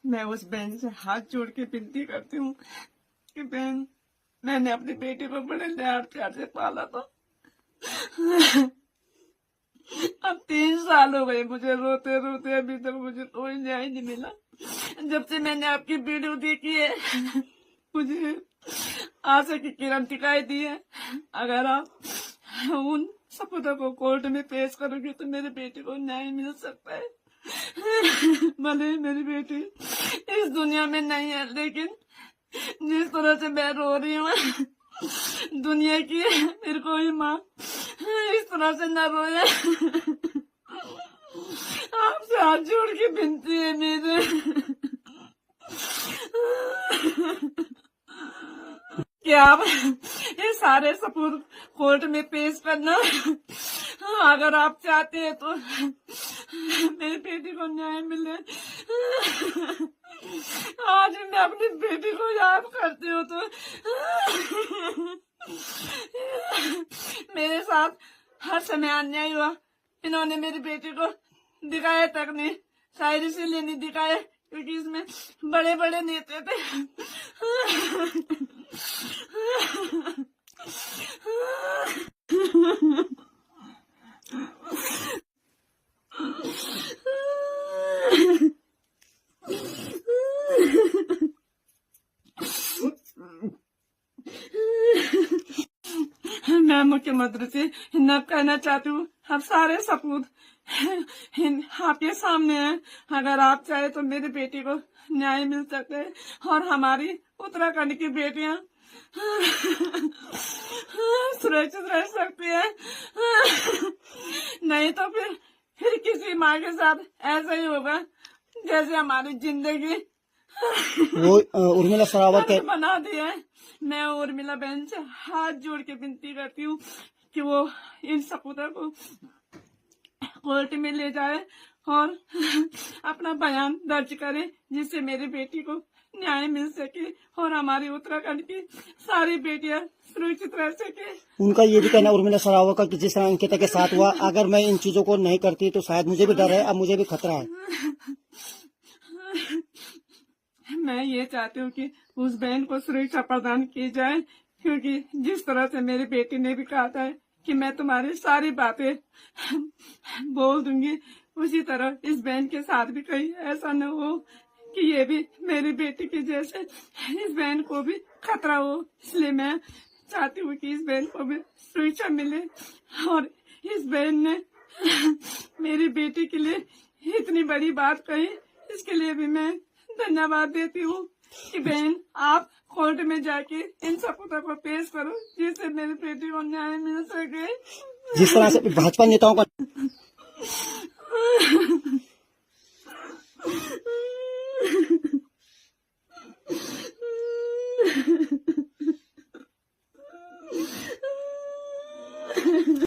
मैं उस बहन से हाथ जोड़ के विनती करती हूँ कि बहन, मैंने अपनी बेटी को बड़े लाड प्यार से पाला था। अब 3 साल हो गए मुझे रोते रोते, अभी तक मुझे कोई न्याय नहीं मिला। जब से मैंने आपकी वीडियो देखी है मुझे आशा की किरण दिखाई दी है। अगर आप उन सबूतों को कोर्ट में पेश करोगे तो मेरी बेटी को न्याय मिल सकता है। भले मेरी बेटी इस दुनिया में नहीं है, लेकिन जिस तरह से मैं रो रही हूँ दुनिया की मेरी कोई माँ इस तरह से न रोए। आपसे हाथ जोड़ के विनती है मेरे कि आप ये सारे सबूत कोर्ट में पेश करना। अगर आप चाहते हैं तो मेरी बेटी को न्याय मिले। आज मैं अपनी बेटी को याद करती हूँ तो मेरे साथ हर समय अन्याय हुआ। इन्होंने मेरी बेटी को दिखाया तक नहीं, शायद इसीलिए नहीं दिखाया क्योंकि इसमें बड़े बड़े नेता थे। मैं मुख्यमंत्री से हिन्नत कहना चाहती हूँ, हम सारे सबूत आपके सामने हैं। अगर आप चाहे तो मेरी बेटी को न्याय मिल सकता है और हमारी उत्तराखंड की बेटियां सुरक्षित रह सकती है। नहीं तो फिर किसी माँ के साथ ऐसा ही होगा जैसे हमारी जिंदगी वो उर्मिला सरावत के बना दिया है। मैं उर्मिला बहन से हाथ जोड़ के विनती करती हूँ कि वो इन सबूतों को कोर्ट में ले जाए और अपना बयान दर्ज करे, जिससे मेरी बेटी को न्याय मिल सके और हमारी उत्तराखंड की सारी बेटियां सुरक्षित रह सके। उनका ये भी कहना उर्मिला सरावत का कि जिस तरह अंकिता के साथ हुआ, अगर मैं इन चीजों को नहीं करती तो शायद मुझे भी डर है, अब मुझे भी खतरा है। मैं ये चाहती हूँ कि उस बहन को सुरक्षा प्रदान की जाए, क्योंकि जिस तरह से मेरी बेटी ने भी कहा था कि मैं तुम्हारी सारी बातें बोल दूंगी, उसी तरह इस बहन के साथ भी कहीं ऐसा न हो कि ये भी मेरी बेटी के जैसे इस बहन को भी खतरा हो। इसलिए मैं चाहती हूँ कि इस बहन को भी सुरक्षा मिले और इस बहन ने मेरी बेटी के लिए इतनी बड़ी बात कही, इसके लिए भी मैं धन्यवाद देती हूँ कि बहन आप कोर्ट में जाके इन सबूतों को पेश करो, जिससे मेरी बेटी को न्याय मिल सके। जिस तरह से भाजपा नेताओं का